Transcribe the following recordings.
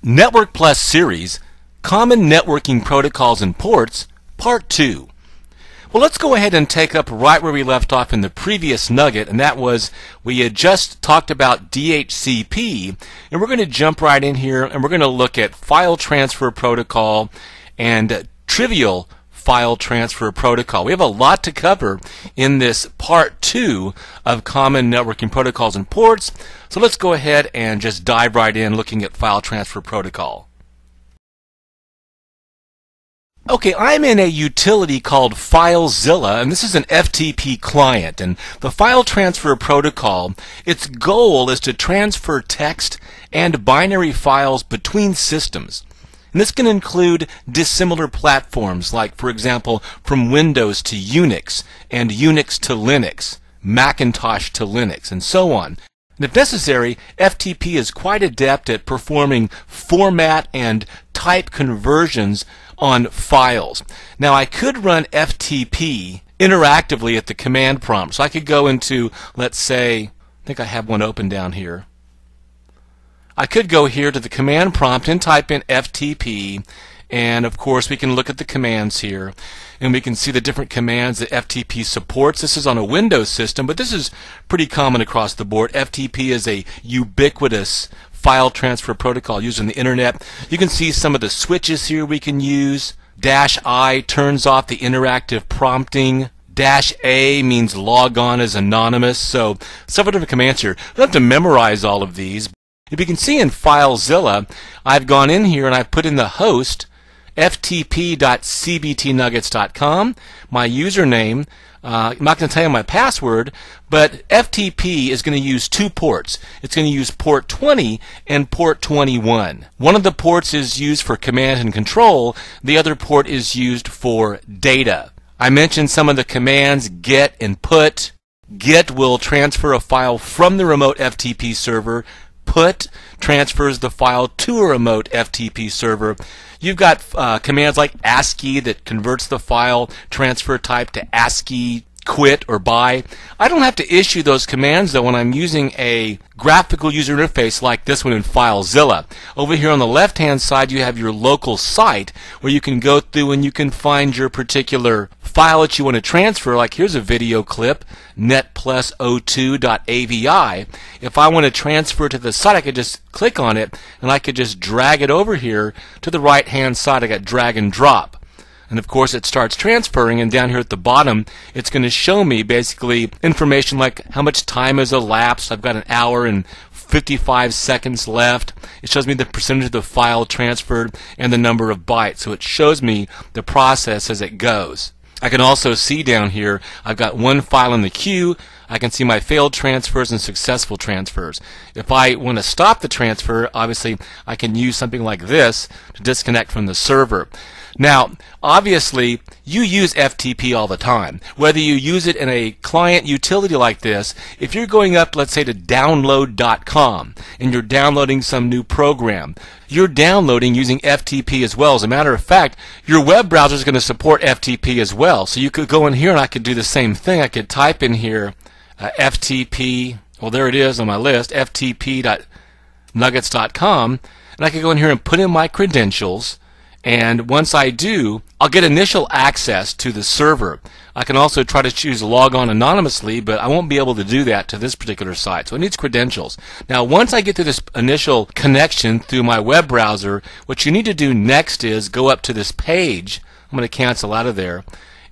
Network Plus Series, Common Networking Protocols and Ports, Part 2. Well, let's go ahead and take up right where we left off in the previous nugget, and that was we had just talked about DHCP, and we're going to jump right in here and we're going to look at File Transfer Protocol and Trivial File Transfer Protocol. We have a lot to cover in this Part 2 of Common Networking Protocols and Ports, so let's go ahead and just dive right in looking at File Transfer Protocol. Okay, I'm in a utility called FileZilla, and this is an FTP client. And the File Transfer Protocol, its goal is to transfer text and binary files between systems. And this can include dissimilar platforms, like, for example, from Windows to Unix, and Unix to Linux, Macintosh to Linux, and so on. And if necessary, FTP is quite adept at performing format and type conversions on files. Now, I could run FTP interactively at the command prompt. So I could go into, let's say, I think I have one open down here. I could go here to the command prompt and type in FTP, and of course we can look at the commands here and we can see the different commands that FTP supports. This is on a Windows system, but this is pretty common across the board. FTP is a ubiquitous file transfer protocol used on the internet. You can see some of the switches here we can use. -I turns off the interactive prompting. -A means log on as anonymous. So several different commands here. You don't have to memorize all of these. If you can see in FileZilla, I've gone in here and I've put in the host ftp.cbtnuggets.com, my username. I'm not going to tell you my password, but FTP is going to use two ports. It's going to use port 20 and port 21. One of the ports is used for command and control. The other port is used for data. I mentioned some of the commands, get and put. Get will transfer a file from the remote FTP server. Put transfers the file to a remote FTP server. You've got commands like ASCII that converts the file transfer type to ASCII, quit, or buy. I don't have to issue those commands though when I'm using a graphical user interface like this one in FileZilla. Over here on the left hand side you have your local site where you can go through and you can find your particular file that you want to transfer. Like here's a video clip, netplus02.avi. If I want to transfer to the site, I could just click on it and I could just drag it over here to the right hand side. I got drag and drop. And of course it starts transferring, and down here at the bottom it's going to show me basically information like how much time has elapsed. I've got an hour and 55 seconds left. It shows me the percentage of the file transferred and the number of bytes. So it shows me the process as it goes. I can also see down here I've got one file in the queue. I can see my failed transfers and successful transfers. If I want to stop the transfer, obviously I can use something like this to disconnect from the server. Now, obviously, you use FTP all the time. Whether you use it in a client utility like this, if you're going up, let's say, to download.com and you're downloading some new program, you're downloading using FTP as well. As a matter of fact, your web browser is going to support FTP as well. So you could go in here and I could do the same thing. I could type in here FTP, well there it is on my list, ftp.nuggets.com, and I could go in here and put in my credentials. And once I do, I'll get initial access to the server. I can also try to choose log on anonymously, but I won't be able to do that to this particular site. So it needs credentials. Now, once I get to this initial connection through my web browser, what you need to do next is go up to this page. I'm going to cancel out of there.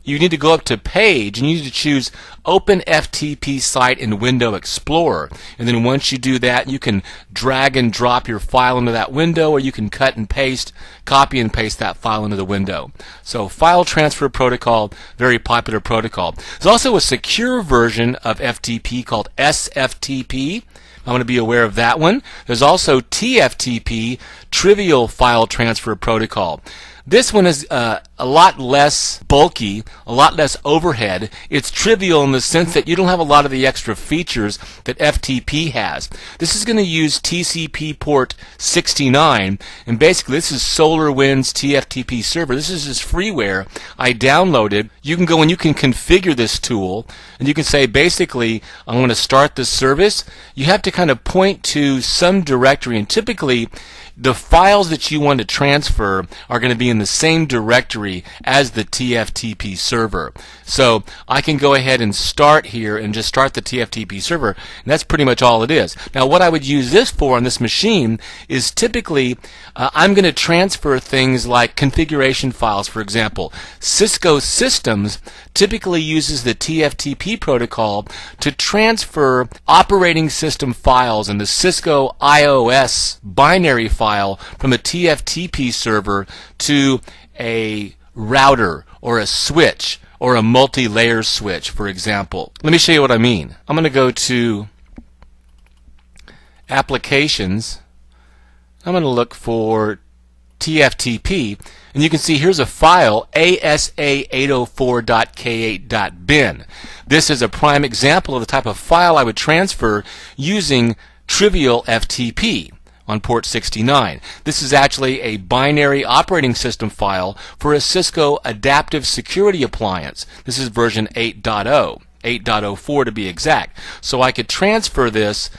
You need to go up to page and you need to choose Open FTP Site in Window Explorer. And then once you do that, you can drag and drop your file into that window, or you can cut and paste, copy and paste that file into the window. So File Transfer Protocol, very popular protocol. There's also a secure version of FTP called SFTP. I want to be aware of that one. There's also TFTP, Trivial File Transfer Protocol. This one is a lot less bulky, a lot less overhead. It's trivial in the sense that you don't have a lot of the extra features that FTP has. This is going to use TCP port 69, and basically this is SolarWinds TFTP server. This is just freeware I downloaded. You can go and you can configure this tool, and you can say basically I want to start this service. You have to kind of point to some directory, and typically the files that you want to transfer are going to be in the same directory as the TFTP server. So I can go ahead and start here and just start the TFTP server, and that's pretty much all it is. Now what I would use this for on this machine is typically I'm going to transfer things like configuration files. For example, Cisco Systems typically uses the TFTP protocol to transfer operating system files in the Cisco IOS binary file from a TFTP server to a router or a switch or a multi-layer switch, for example. Let me show you what I mean. I'm going to go to Applications. I'm going to look for TFTP, and you can see here's a file, asa804.k8.bin. This is a prime example of the type of file I would transfer using Trivial FTP on port 69. This is actually a binary operating system file for a Cisco Adaptive Security Appliance. This is version 8.0, 8.04 to be exact. So I could transfer this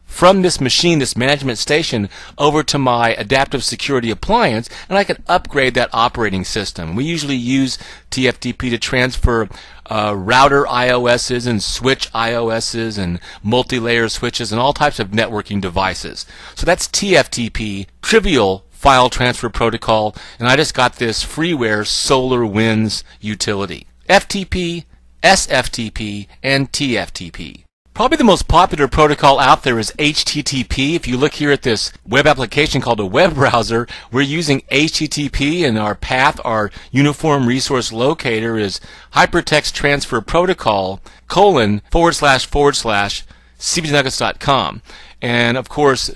from this machine, this management station, over to my adaptive security appliance, and I can upgrade that operating system. We usually use TFTP to transfer router IOSs and switch IOSs and multi-layer switches and all types of networking devices. So that's TFTP, Trivial File Transfer Protocol, and I just got this freeware SolarWinds utility. FTP, SFTP, and TFTP. Probably the most popular protocol out there is HTTP. If you look here at this web application called a web browser, we're using HTTP, and our path, our uniform resource locator, is Hypertext Transfer Protocol : //cbsnuggets.com. And of course,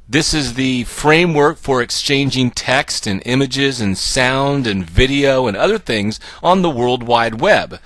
this is the framework for exchanging text and images and sound and video and other things on the World Wide Web.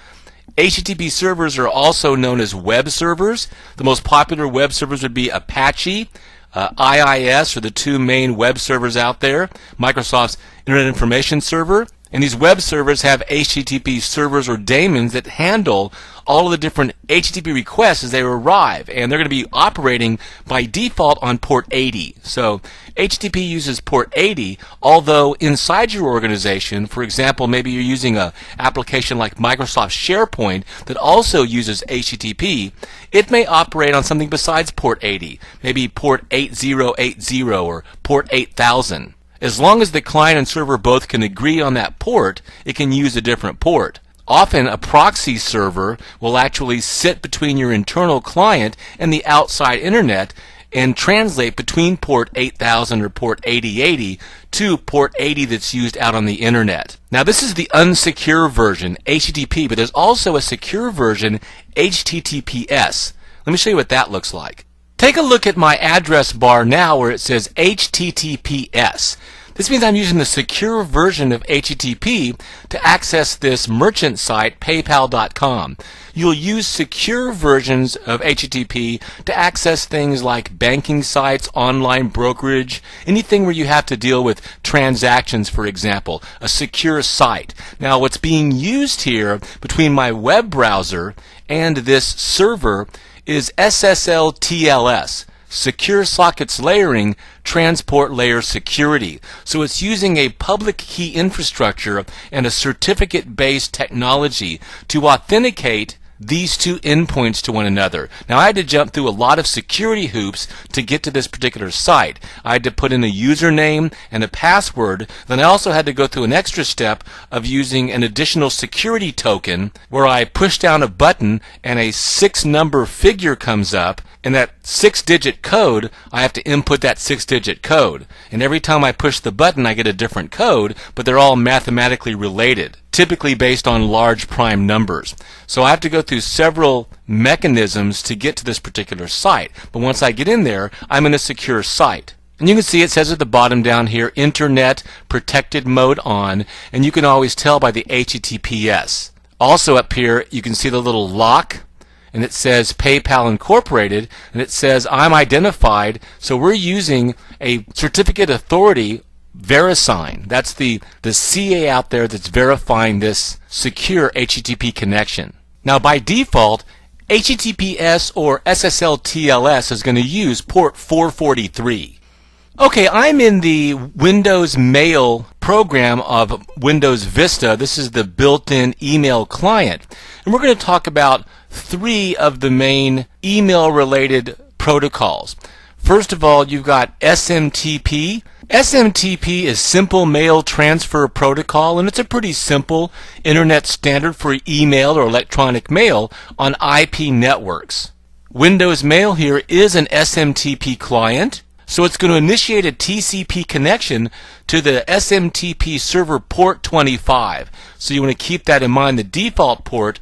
HTTP servers are also known as web servers. The most popular web servers would be Apache, IIS are the two main web servers out there, Microsoft's Internet Information Server. And these web servers have HTTP servers or daemons that handle all of the different HTTP requests as they arrive, and they're going to be operating by default on port 80. So HTTP uses port 80, although inside your organization, for example, maybe you're using an application like Microsoft SharePoint that also uses HTTP, it may operate on something besides port 80, maybe port 8080 or port 8000. As long as the client and server both can agree on that port, it can use a different port. Often a proxy server will actually sit between your internal client and the outside internet and translate between port 8000 or port 8080 to port 80 that's used out on the internet. Now this is the unsecure version, HTTP, but there's also a secure version, HTTPS. Let me show you what that looks like. Take a look at my address bar now where it says HTTPS. This means I'm using the secure version of HTTP to access this merchant site, PayPal.com. You'll use secure versions of HTTP to access things like banking sites, online brokerage, anything where you have to deal with transactions, for example, a secure site. Now what's being used here between my web browser and this server is SSL TLS, Secure Sockets Layering Transport Layer Security. So it's using a public key infrastructure and a certificate-based technology to authenticate these two endpoints to one another. Now I had to jump through a lot of security hoops to get to this particular site. I had to put in a username and a password. Then I also had to go through an extra step of using an additional security token where I push down a button and a 6-number figure comes up, and that 6-digit code, I have to input that 6-digit code. And every time I push the button I get a different code, but they're all mathematically related, typically based on large prime numbers. So I have to go through several mechanisms to get to this particular site. But once I get in there, I'm in a secure site. And you can see it says at the bottom down here, Internet Protected Mode On, and you can always tell by the HTTPS. Also up here, you can see the little lock, and it says PayPal Incorporated, and it says I'm identified, so we're using a certificate authority, VeriSign. That's the CA out there that's verifying this secure HTTP connection. Now by default, HTTPS or SSL TLS is going to use port 443. Okay, I'm in the Windows Mail program of Windows Vista. This is the built-in email client. And we're going to talk about three of the main email-related protocols. First of all, you've got SMTP. SMTP is Simple Mail Transfer Protocol, and it's a pretty simple internet standard for email or electronic mail on IP networks. Windows Mail here is an SMTP client. So it's going to initiate a TCP connection to the SMTP server port 25. So you want to keep that in mind. The default port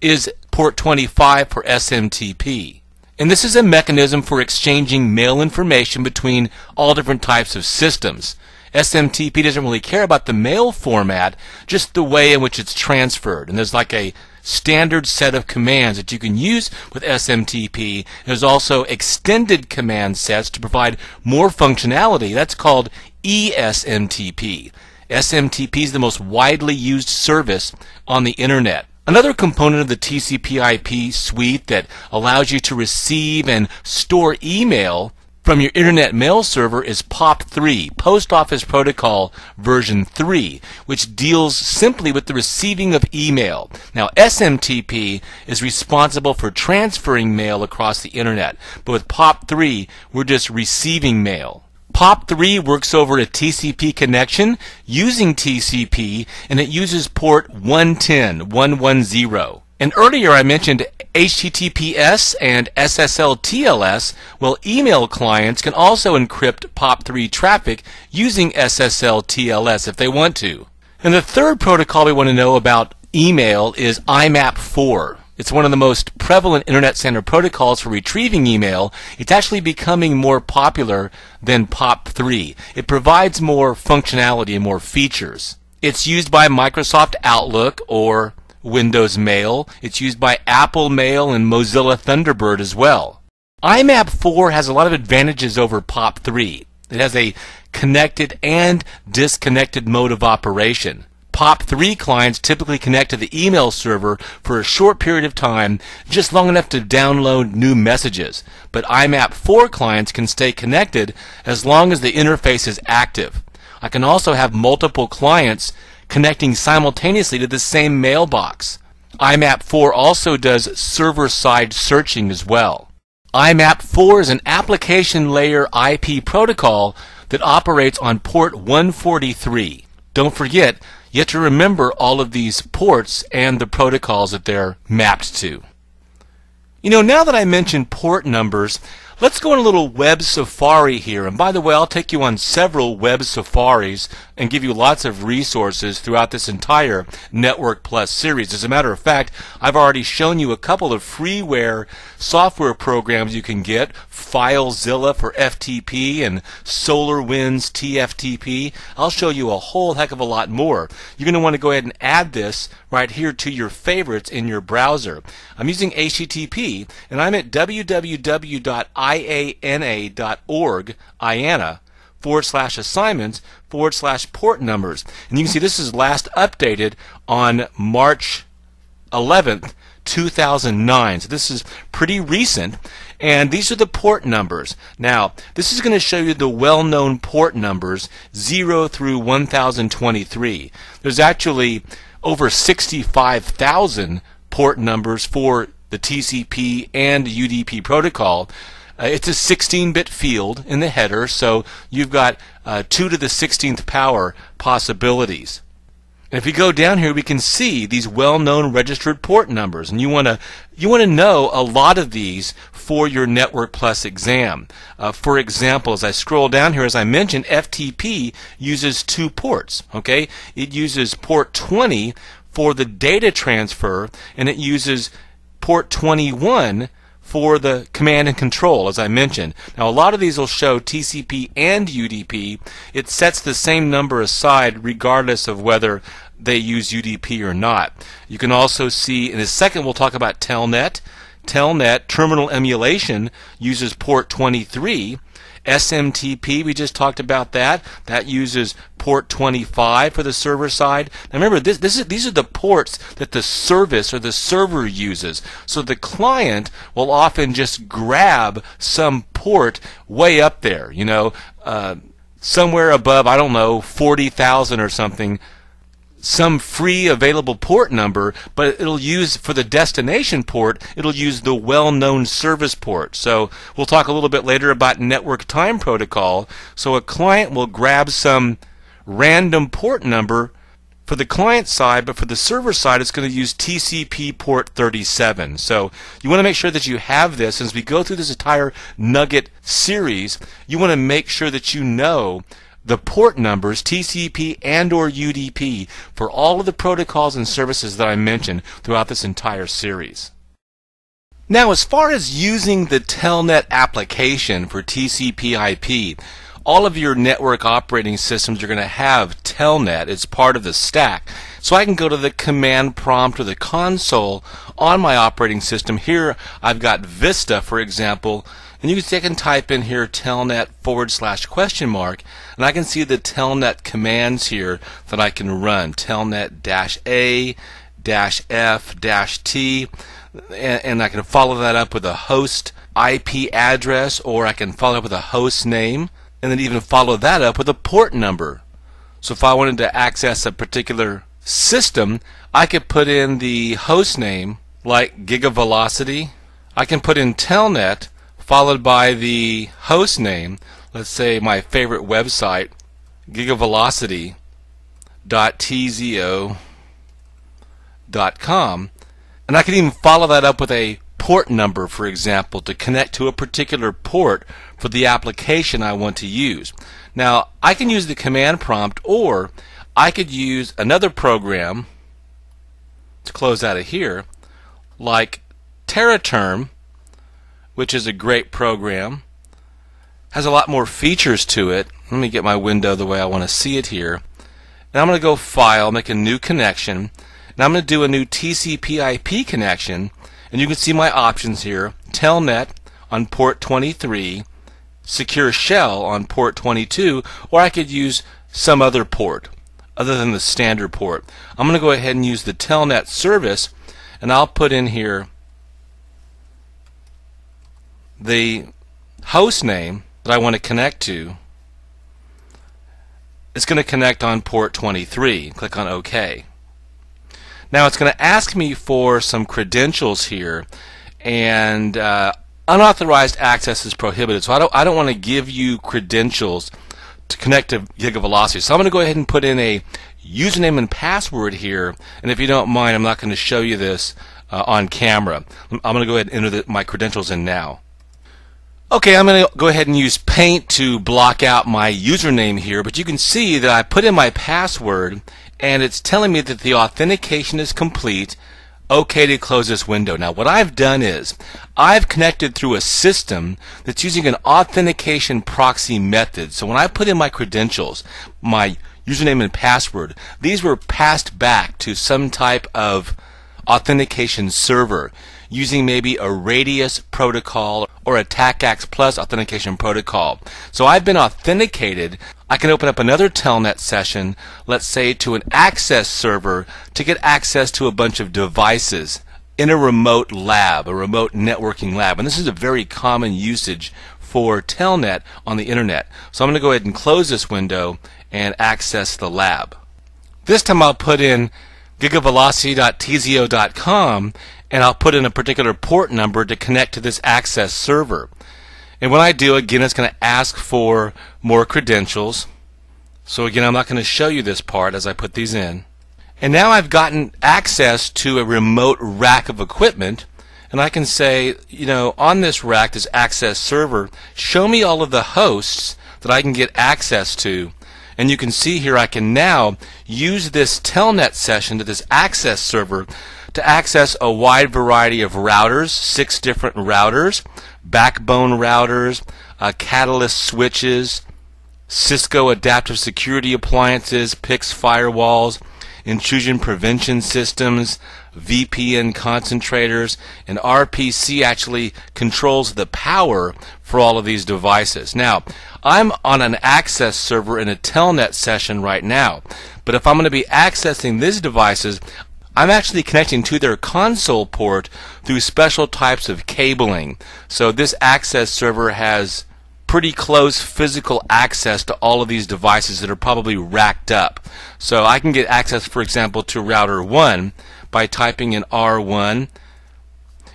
is port 25 for SMTP. And this is a mechanism for exchanging mail information between all different types of systems. SMTP doesn't really care about the mail format, just the way in which it's transferred. And there's like a standard set of commands that you can use with SMTP. There's also extended command sets to provide more functionality. That's called eSMTP. SMTP is the most widely used service on the internet. Another component of the TCP/IP suite that allows you to receive and store email from your internet mail server is POP3, Post Office Protocol version 3, which deals simply with the receiving of email. Now, SMTP is responsible for transferring mail across the internet, but with POP3, we're just receiving mail. POP3 works over a TCP connection using TCP, and it uses port 110. And earlier I mentioned HTTPS and SSL/TLS. Well, email clients can also encrypt POP3 traffic using SSL/TLS if they want to. And the third protocol we want to know about email is IMAP4. It's one of the most prevalent Internet Standard protocols for retrieving email. It's actually becoming more popular than POP3. It provides more functionality and more features. It's used by Microsoft Outlook or Windows Mail. It's used by Apple Mail and Mozilla Thunderbird as well. IMAP4 has a lot of advantages over POP3. It has a connected and disconnected mode of operation. POP3 clients typically connect to the email server for a short period of time, just long enough to download new messages. But IMAP4 clients can stay connected as long as the interface is active. I can also have multiple clients connecting simultaneously to the same mailbox. IMAP4 also does server-side searching as well. IMAP4 is an application layer IP protocol that operates on port 143. Don't forget, you have to remember all of these ports and the protocols that they're mapped to. You know, now that I mentioned port numbers, let's go on a little web safari here. And by the way, I'll take you on several web safaris and give you lots of resources throughout this entire Network Plus series. As a matter of fact, I've already shown you a couple of freeware software programs you can get. FileZilla for FTP and SolarWinds TFTP. I'll show you a whole heck of a lot more. You're going to want to go ahead and add this right here to your favorites in your browser. I'm using HTTP, and I'm at www.iana.org, /assignments/port numbers. And you can see this is last updated on March 11th, 2009. So this is pretty recent. And these are the port numbers. Now, this is going to show you the well-known port numbers 0 through 1023. There's actually over 65,000 port numbers for the TCP and UDP protocol. It's a 16-bit field in the header, so you've got 2 to the 16th power possibilities. And if we go down here, we can see these well-known registered port numbers, and you want to know a lot of these for your Network Plus exam. For example, as I scroll down here, as I mentioned, FTP uses 2 ports. Okay, it uses port 20 for the data transfer, and it uses port 21 for the command and control, as I mentioned. Now, a lot of these will show TCP and UDP. It sets the same number aside regardless of whether they use UDP or not. You can also see, in a second we'll talk about Telnet. Telnet terminal emulation uses port 23, SMTP, we just talked about that. That uses port 25 for the server side. Now remember, these are the ports that the service or the server uses. So the client will often just grab some port way up there, somewhere above, I don't know, 40,000 or something, some free available port number, but it'll use, for the destination port, it'll use the well-known service port. So we'll talk a little bit later about network time protocol. So a client will grab some random port number for the client side, but for the server side it's going to use TCP port 37. So you want to make sure that you have this. As we go through this entire Nugget series, you want to make sure that you know the port numbers, TCP and or UDP, for all of the protocols and services that I mentioned throughout this entire series. Now, as far as using the Telnet application for TCP/IP, all of your network operating systems are going to have Telnet. It's part of the stack. So I can go to the command prompt or the console on my operating system. Here I've got Vista, for example, and you can see I can type in here telnet /, and I can see the telnet commands here that I can run. Telnet -A, -F, -T, and I can follow that up with a host IP address, or I can follow up with a host name, and then even follow that up with a port number. So if I wanted to access a particular system, I could put in the host name, like GigaVelocity. I can put in telnet followed by the host name, let's say my favorite website, gigavelocity.tzio.com, and I can even follow that up with a port number, for example, to connect to a particular port for the application I want to use. Now, I can use the command prompt, or I could use another program to close out of here, like Teraterm, which is a great program. Has a lot more features to it. Let me get my window the way I want to see it here. And I'm going to go File, make a new connection, and I'm going to do a new TCP/IP connection, and you can see my options here. Telnet on port 23, Secure Shell on port 22, or I could use some other port other than the standard port. I'm going to go ahead and use the Telnet service, and I'll put in here the host name that I want to connect to. It's going to connect on port 23. Click on OK. Now it's going to ask me for some credentials here, and unauthorized access is prohibited. So I don't want to give you credentials to connect to GigaVelocity. So I'm going to go ahead and put in a username and password here, and if you don't mind, I'm not going to show you this on camera. I'm going to go ahead and enter my credentials in now. Okay, I'm going to go ahead and use Paint to block out my username here, but you can see that I put in my password and it's telling me that the authentication is complete. Okay to close this window. Now what I've done is I've connected through a system that's using an authentication proxy method. So when I put in my credentials, my username and password, these were passed back to some type of authentication server using maybe a Radius protocol or a TACACS Plus authentication protocol. So I've been authenticated. I can open up another Telnet session, let's say to an access server, to get access to a bunch of devices in a remote lab, a remote networking lab. And this is a very common usage for Telnet on the internet. So I'm going to go ahead and close this window and access the lab. This time I'll put in gigavelocity.tzio.com, and I'll put in a particular port number to connect to this access server. And when I do, again, it's going to ask for more credentials. So again, I'm not going to show you this part as I put these in. And now I've gotten access to a remote rack of equipment, and I can say, on this rack, this access server, show me all of the hosts that I can get access to. And you can see here I can now use this Telnet session to this access server to access a wide variety of routers, 6 different routers, backbone routers, Catalyst switches, Cisco adaptive security appliances, PIX firewalls, intrusion prevention systems, VPN concentrators, and RPC actually controls the power for all of these devices. Now, I'm on an access server in a telnet session right now, but if I'm going to be accessing these devices, I'm actually connecting to their console port through special types of cabling. So this access server has pretty close physical access to all of these devices that are probably racked up. So I can get access, for example, to router 1 by typing in R1,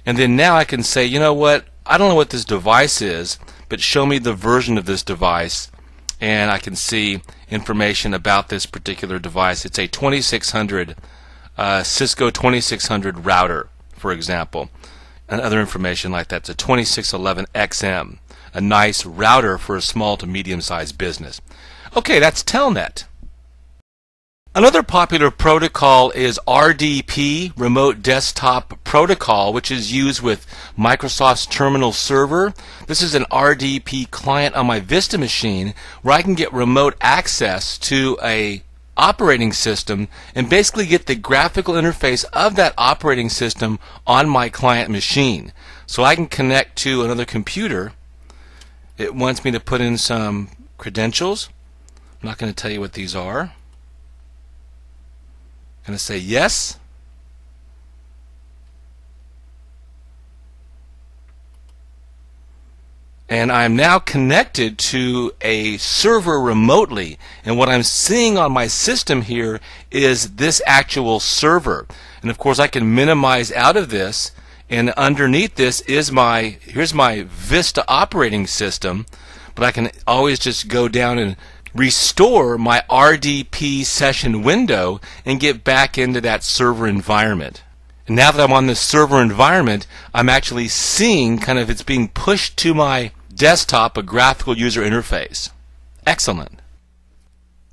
and then now I can say, you know what, I don't know what this device is, but show me the version of this device, and I can see information about this particular device. It's a 2600 Cisco 2600 router, for example, and other information like that. It's a 2611XM, a nice router for a small to medium-sized business. Okay, that's Telnet. Another popular protocol is RDP, Remote Desktop Protocol, which is used with Microsoft's Terminal Server. This is an RDP client on my Vista machine where I can get remote access to a operating system and basically get the graphical interface of that operating system on my client machine. So I can connect to another computer. It wants me to put in some credentials. I'm not going to tell you what these are. I'm going to say yes. And I'm now connected to a server remotely, and what I'm seeing on my system here is this actual server. And of course I can minimize out of this, and underneath this is here's my Vista operating system, but I can always just go down and restore my RDP session window and get back into that server environment. And now that I'm on this server environment, I'm actually seeing kind of it's being pushed to my desktop, a graphical user interface. Excellent.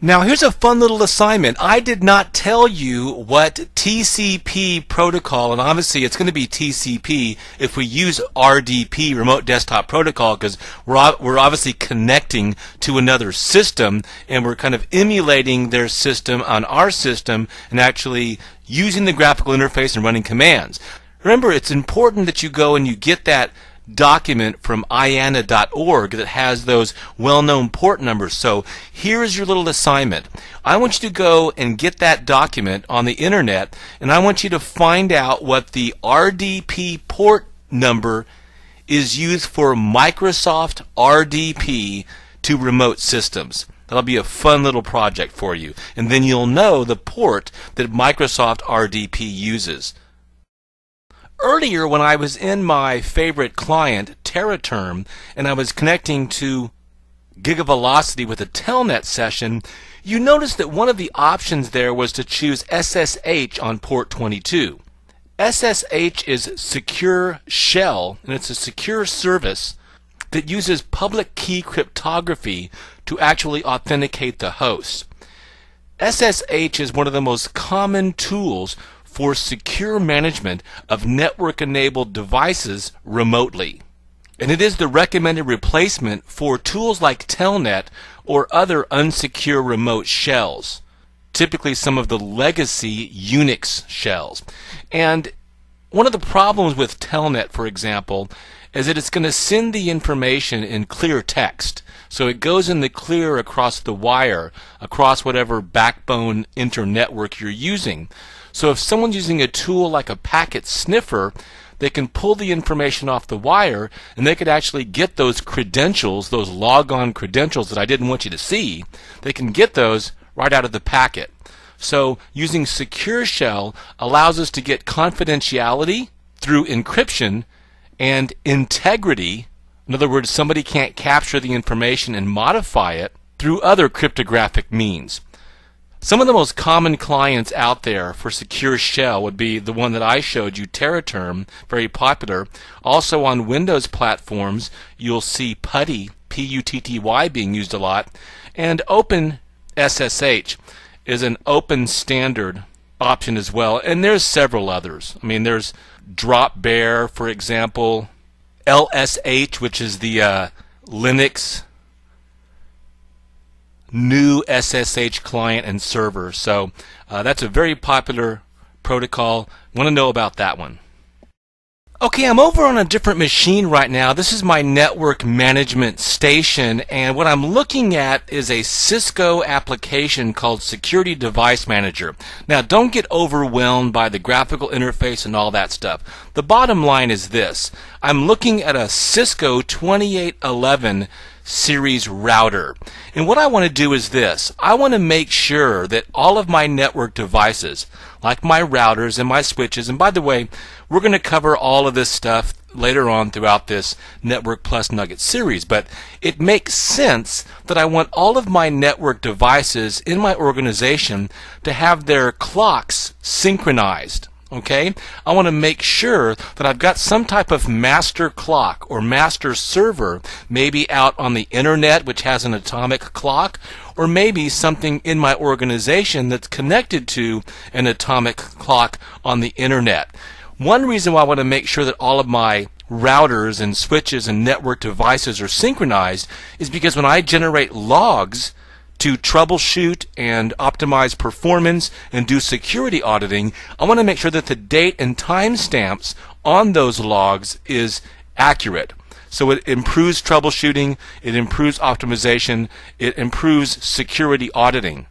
Now here's a fun little assignment. I did not tell you what TCP protocol, and obviously it's going to be TCP if we use RDP, Remote Desktop Protocol, because we're obviously connecting to another system and we're kind of emulating their system on our system and actually using the graphical interface and running commands. Remember, it's important that you go and you get that document from IANA.org that has those well-known port numbers. So here's your little assignment. I want you to go and get that document on the internet, and I want you to find out what the RDP port number is used for Microsoft RDP to remote systems. That'll be a fun little project for you, and then you'll know the port that Microsoft RDP uses. Earlier, when I was in my favorite client, TerraTerm, and I was connecting to GigaVelocity with a Telnet session, you noticed that one of the options there was to choose SSH on port 22. SSH is Secure Shell, and it's a secure service that uses public key cryptography to actually authenticate the host. SSH is one of the most common tools for secure management of network-enabled devices remotely. And it is the recommended replacement for tools like Telnet or other unsecure remote shells, typically some of the legacy Unix shells. And one of the problems with Telnet, for example, is that it's going to send the information in clear text. So it goes in the clear across the wire, across whatever backbone internetwork you're using. So if someone's using a tool like a packet sniffer, they can pull the information off the wire and they could actually get those credentials, those logon credentials that I didn't want you to see. They can get those right out of the packet. So using Secure Shell allows us to get confidentiality through encryption and integrity. In other words, somebody can't capture the information and modify it through other cryptographic means. Some of the most common clients out there for Secure Shell would be the one that I showed you, TerraTerm, very popular. Also on Windows platforms, you'll see PuTTY, P-U-T-T-Y, being used a lot. And OpenSSH is an open standard option as well. And there's several others. I mean, there's Dropbear, for example, LSH, which is the Linux new SSH client and server. So that's a very popular protocol. Want to know about that one. Okay, I'm over on a different machine right now. This is my network management station, and what I'm looking at is a Cisco application called Security Device Manager. Now, don't get overwhelmed by the graphical interface and all that stuff. The bottom line is this. I'm looking at a Cisco 2811 series router. And what I want to do is this. I want to make sure that all of my network devices, like my routers and my switches, and by the way, we're going to cover all of this stuff later on throughout this Network Plus Nugget series, but it makes sense that I want all of my network devices in my organization to have their clocks synchronized. Okay? I want to make sure that I've got some type of master clock or master server, maybe out on the internet, which has an atomic clock, or maybe something in my organization that's connected to an atomic clock on the internet. One reason why I want to make sure that all of my routers and switches and network devices are synchronized is because when I generate logs to troubleshoot and optimize performance and do security auditing, I want to make sure that the date and time stamps on those logs is accurate. So it improves troubleshooting, it improves optimization, it improves security auditing.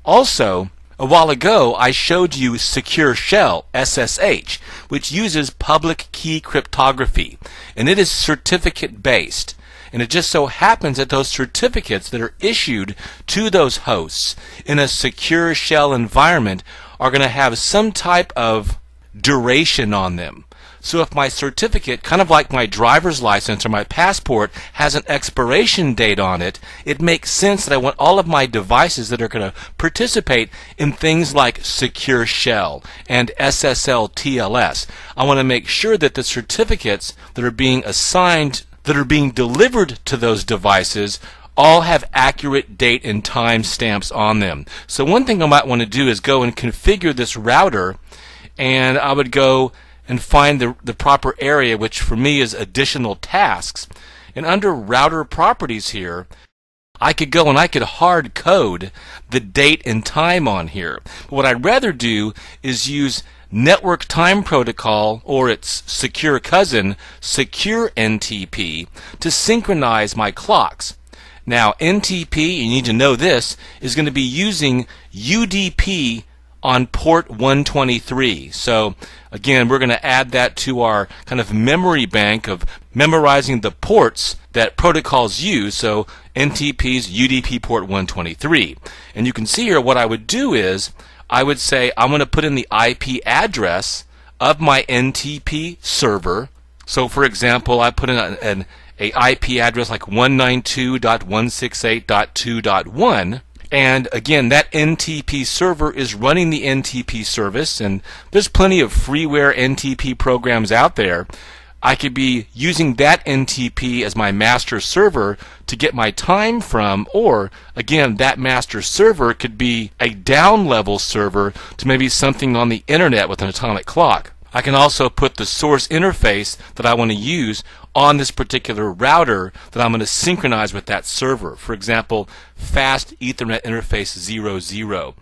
Also, a while ago, I showed you Secure Shell, SSH, which uses public key cryptography, and it is certificate-based. And it just so happens that those certificates that are issued to those hosts in a secure shell environment are going to have some type of duration on them. So if my certificate, kind of like my driver's license or my passport, has an expiration date on it, it makes sense that I want all of my devices that are going to participate in things like Secure Shell and SSL TLS. I want to make sure that the certificates that are being assigned, that are being delivered to those devices, all have accurate date and time stamps on them. So one thing I might want to do is go and configure this router, and I would go and find the proper area, which for me is additional tasks. And under router properties here, I could go and I could hard code the date and time on here. But what I'd rather do is use Network Time Protocol, or its secure cousin, Secure NTP, to synchronize my clocks. Now, NTP, you need to know this, is going to be using UDP on port 123. So again, we're going to add that to our kind of memory bank of memorizing the ports that protocols use. So NTP's UDP port 123. And you can see here what I would do is I would say I'm going to put in the IP address of my NTP server. So for example, I put in an IP address like 192.168.2.1. And again, that NTP server is running the NTP service, and there's plenty of freeware NTP programs out there. I could be using that NTP as my master server to get my time from, or again, that master server could be a down-level server to maybe something on the internet with an atomic clock. I can also put the source interface that I want to use on this particular router that I'm going to synchronize with that server. For example, fast Ethernet interface 00.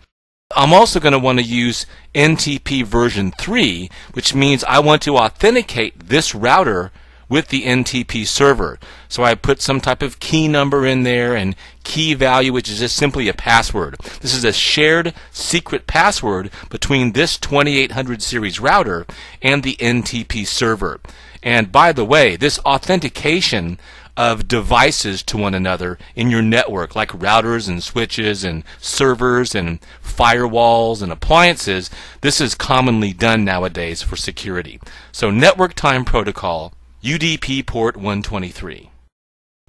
I'm also going to want to use NTP version 3, which means I want to authenticate this router with the NTP server. So I put some type of key number in there and key value, which is just simply a password. This is a shared secret password between this 2800 series router and the NTP server. And by the way, this authentication of devices to one another in your network, like routers and switches and servers and firewalls and appliances, this is commonly done nowadays for security. So Network Time Protocol, UDP port 123.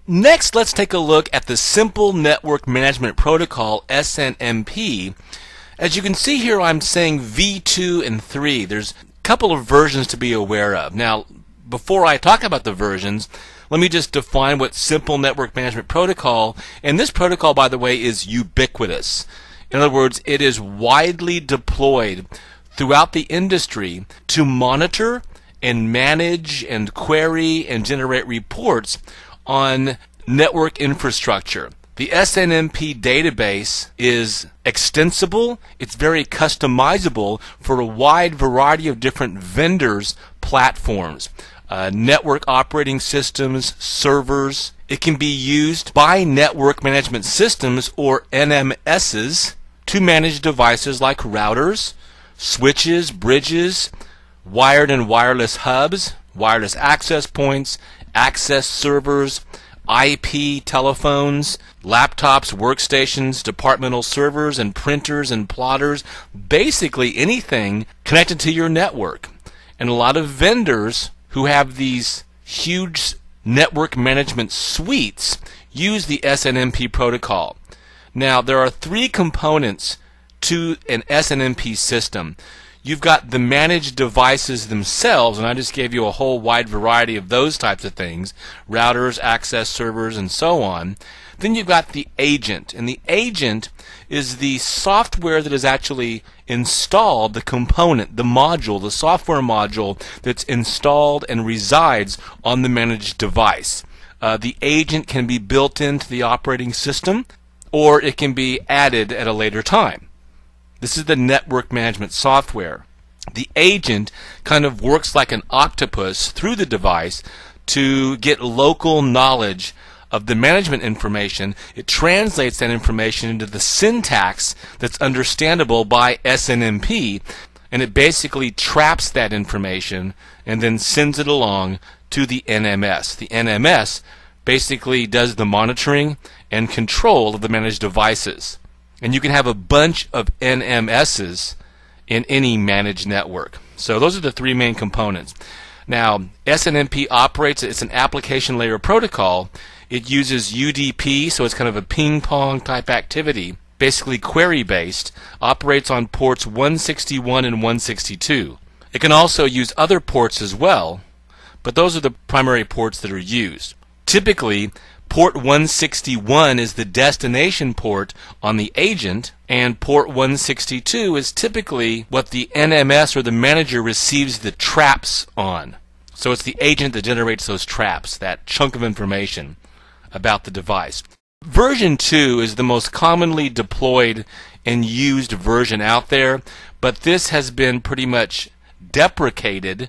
Next, let's take a look at the Simple Network Management Protocol, SNMP. As you can see here, I'm saying V2 and 3. There's a couple of versions to be aware of. Now, before I talk about the versions, let me just define what Simple Network Management Protocol, and this protocol, by the way, is ubiquitous. In other words, it is widely deployed throughout the industry to monitor and manage and query and generate reports on network infrastructure. The SNMP database is extensible, it's very customizable for a wide variety of different vendors' platforms, network operating systems, servers. It can be used by network management systems, or NMSs, to manage devices like routers, switches, bridges, wired and wireless hubs, wireless access points, access servers, IP telephones, laptops, workstations, departmental servers, and printers and plotters, basically anything connected to your network. And a lot of vendors who have these huge network management suites use the SNMP protocol. Now, there are three components to an SNMP system. You've got the managed devices themselves, and I just gave you a whole wide variety of those types of things, routers, access servers, and so on. Then you've got the agent, and the agent is the software that is actually installed, the component, the module, the software module that's installed and resides on the managed device. The agent can be built into the operating system, or it can be added at a later time. This is the network management software. The agent kind of works like an octopus through the device to get local knowledge of the management information. It translates that information into the syntax that's understandable by SNMP, and it basically traps that information and then sends it along to the NMS. The NMS basically does the monitoring and control of the managed devices. And you can have a bunch of NMSs in any managed network. So those are the three main components. Now, SNMP operates, it's an application layer protocol. It uses UDP, so it's kind of a ping-pong type activity, basically query-based, operates on ports 161 and 162. It can also use other ports as well, but those are the primary ports that are used. Typically, port 161 is the destination port on the agent, and port 162 is typically what the NMS or the manager receives the traps on. So it's the agent that generates those traps, that chunk of information about the device. Version 2 is the most commonly deployed and used version out there, but this has been pretty much deprecated,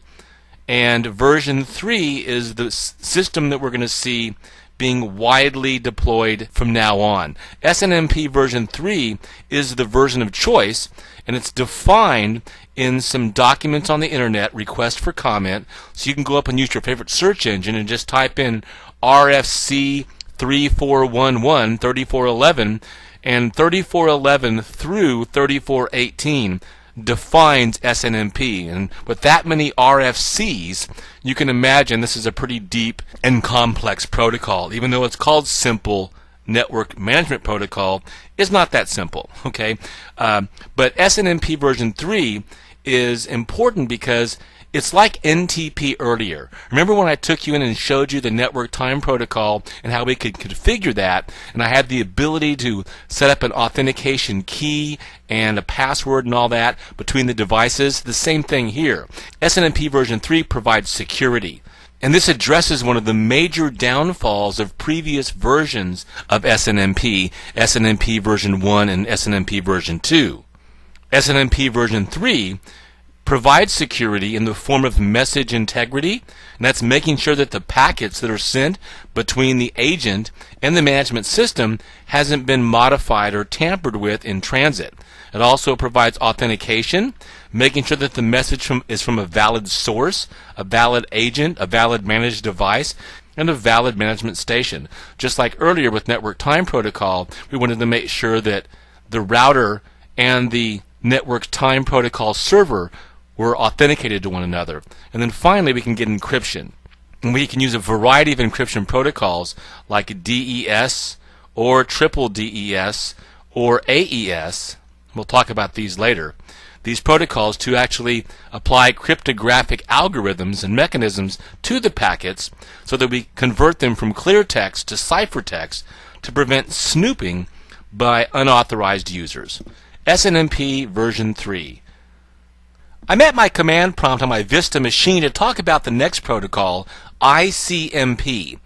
and version 3 is the system that we're going to see being widely deployed from now on. SNMP version 3 is the version of choice, and it's defined in some documents on the internet, request for comment, so you can go up and use your favorite search engine and just type in RFC 3411, 3411, and 3411 through 3418 defines SNMP, and with that many RFCs, you can imagine this is a pretty deep and complex protocol. Even though it's called Simple Network Management Protocol, it's not that simple, okay? But SNMP version 3 is important because it's like NTP earlier. Remember when I took you in and showed you the network time protocol and how we could configure that, and I had the ability to set up an authentication key and a password and all that between the devices? The same thing here. SNMP version 3 provides security. And this addresses one of the major downfalls of previous versions of SNMP, SNMP version 1 and SNMP version 2. SNMP version 3 provides security in the form of message integrity, and that's making sure that the packets that are sent between the agent and the management system hasn't been modified or tampered with in transit. It also provides authentication, making sure that the message is from a valid source, a valid agent, a valid managed device, and a valid management station. Just like earlier with Network Time Protocol, we wanted to make sure that the router and the Network Time Protocol server were authenticated to one another. And then finally we can get encryption. And we can use a variety of encryption protocols like DES or triple DES or AES. We'll talk about these later. These protocols to actually apply cryptographic algorithms and mechanisms to the packets so that we convert them from clear text to ciphertext to prevent snooping by unauthorized users. SNMP version 3. I'm at my command prompt on my Vista machine to talk about the next protocol, ICMP.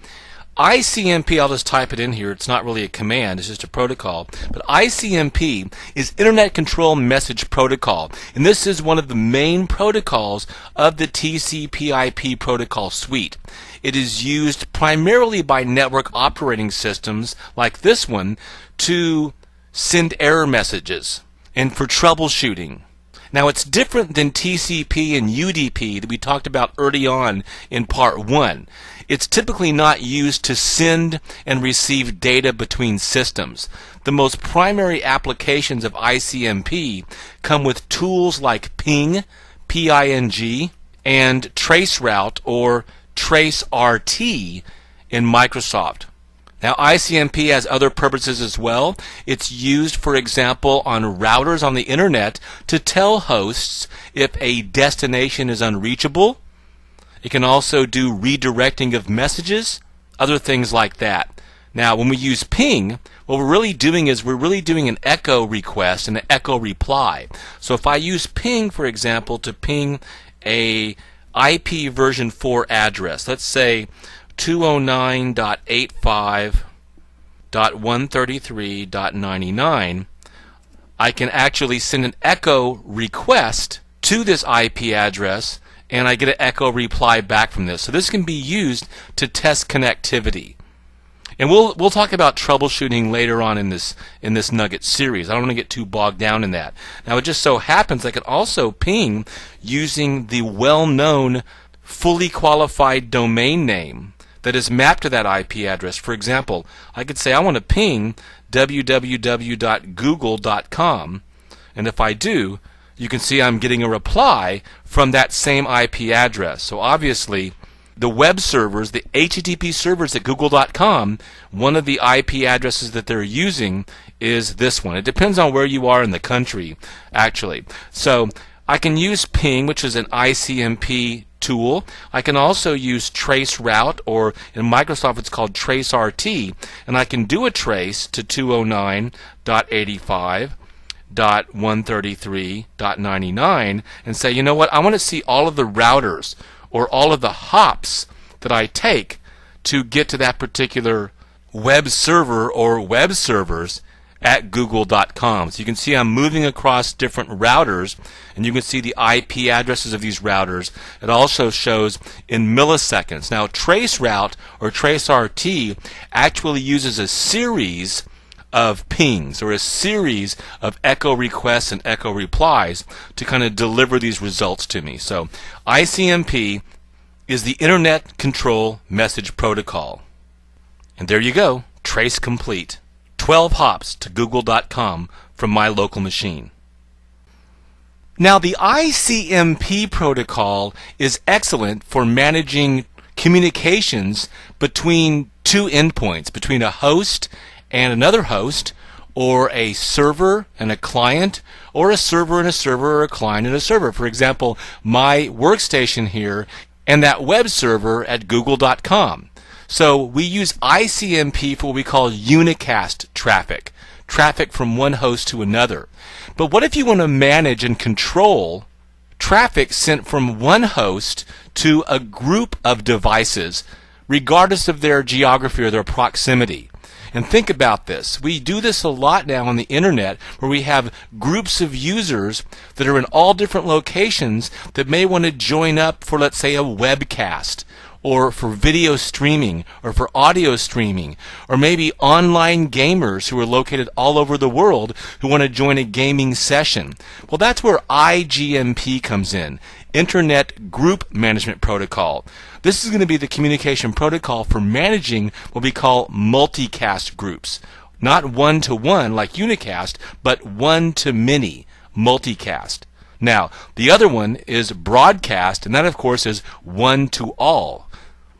ICMP, I'll just type it in here, it's not really a command, it's just a protocol, but ICMP is Internet Control Message Protocol, and this is one of the main protocols of the TCP/IP protocol suite. It is used primarily by network operating systems like this one to send error messages and for troubleshooting. Now, it's different than TCP and UDP that we talked about early on in part 1. It's typically not used to send and receive data between systems. The most primary applications of ICMP come with tools like Ping, P-I-N-G, and Traceroute or TraceRT in Microsoft. Now, ICMP has other purposes as well. It's used, for example, on routers on the internet to tell hosts if a destination is unreachable. It can also do redirecting of messages, other things like that. Now, when we use ping, what we're really doing is we're really doing an echo request and an echo reply. So if I use ping, for example, to ping a IP version 4 address, let's say 209.85.133.99, I can actually send an echo request to this IP address and I get an echo reply back from this. So this can be used to test connectivity. And we'll talk about troubleshooting later on in this Nugget series. I don't want to get too bogged down in that. Now, it just so happens I can also ping using the well-known fully qualified domain name that is mapped to that IP address. For example, I could say I want to ping www.google.com, and if I do, you can see I'm getting a reply from that same IP address. So obviously, the web servers, the HTTP servers at google.com, one of the IP addresses that they're using is this one. It depends on where you are in the country, actually. So I can use ping, which is an ICMP tool. I can also use traceroute, or in Microsoft it's called TraceRT, and I can do a trace to 209.85.133.99 and say, you know what, I want to see all of the routers or all of the hops that I take to get to that particular web server or web servers at google.com. So you can see I'm moving across different routers, and you can see the IP addresses of these routers. It also shows in milliseconds. Now, traceroute or traceRT actually uses a series of pings or a series of echo requests and echo replies to kind of deliver these results to me. So ICMP is the Internet Control Message Protocol. And there you go, trace complete. 12 hops to google.com from my local machine. Now, the ICMP protocol is excellent for managing communications between two endpoints, between a host and another host, or a server and a client, or a server and a server, or a client and a server. For example, my workstation here and that web server at google.com. So we use ICMP for what we call unicast traffic, traffic from one host to another. But what if you want to manage and control traffic sent from one host to a group of devices, regardless of their geography or their proximity? And think about this. We do this a lot now on the internet, where we have groups of users that are in all different locations that may want to join up for, let's say, a webcast, or for video streaming, or for audio streaming, or maybe online gamers who are located all over the world who want to join a gaming session. Well, that's where IGMP comes in, Internet Group Management Protocol. This is going to be the communication protocol for managing what we call multicast groups. Not one-to-one like unicast, but one-to-many, multicast. Now, the other one is broadcast, and that, of course, is one-to-all.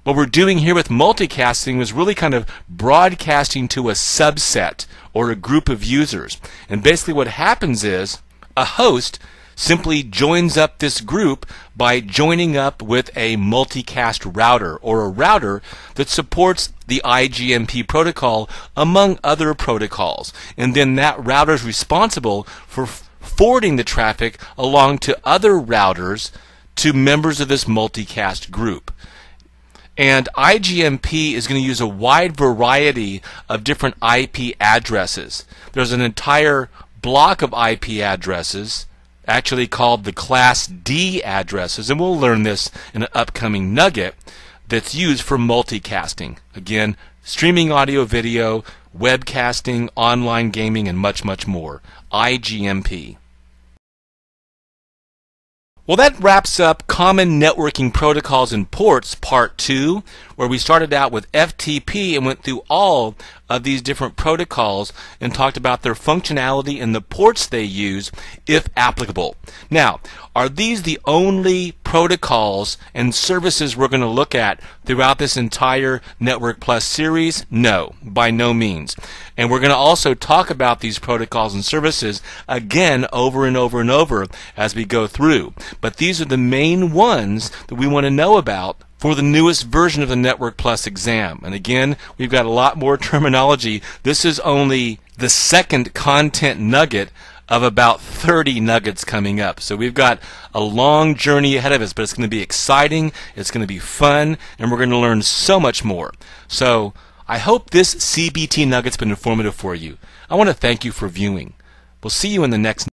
What we're doing here with multicasting is really kind of broadcasting to a subset or a group of users. And basically what happens is a host simply joins up this group by joining up with a multicast router, or a router that supports the IGMP protocol among other protocols. And then that router is responsible for forwarding the traffic along to other routers to members of this multicast group. And IGMP is going to use a wide variety of different IP addresses. There's an entire block of IP addresses, actually called the Class D addresses, and we'll learn this in an upcoming nugget, that's used for multicasting. Again, streaming audio, video, webcasting, online gaming, and much, much more. IGMP. Well, that wraps up Common Networking Protocols and Ports Part 2, where we started out with FTP and went through all of these different protocols and talked about their functionality and the ports they use, if applicable. Now, are these the only protocols and services we're going to look at throughout this entire Network Plus series? No, by no means. And we're going to also talk about these protocols and services again over and over and over as we go through. But these are the main ones that we want to know about for the newest version of the Network Plus exam. And again, we've got a lot more terminology. This is only the second content nugget of about 30 nuggets coming up. So we've got a long journey ahead of us, but it's going to be exciting, it's going to be fun, and we're going to learn so much more. So I hope this CBT nugget's been informative for you. I want to thank you for viewing. We'll see you in the next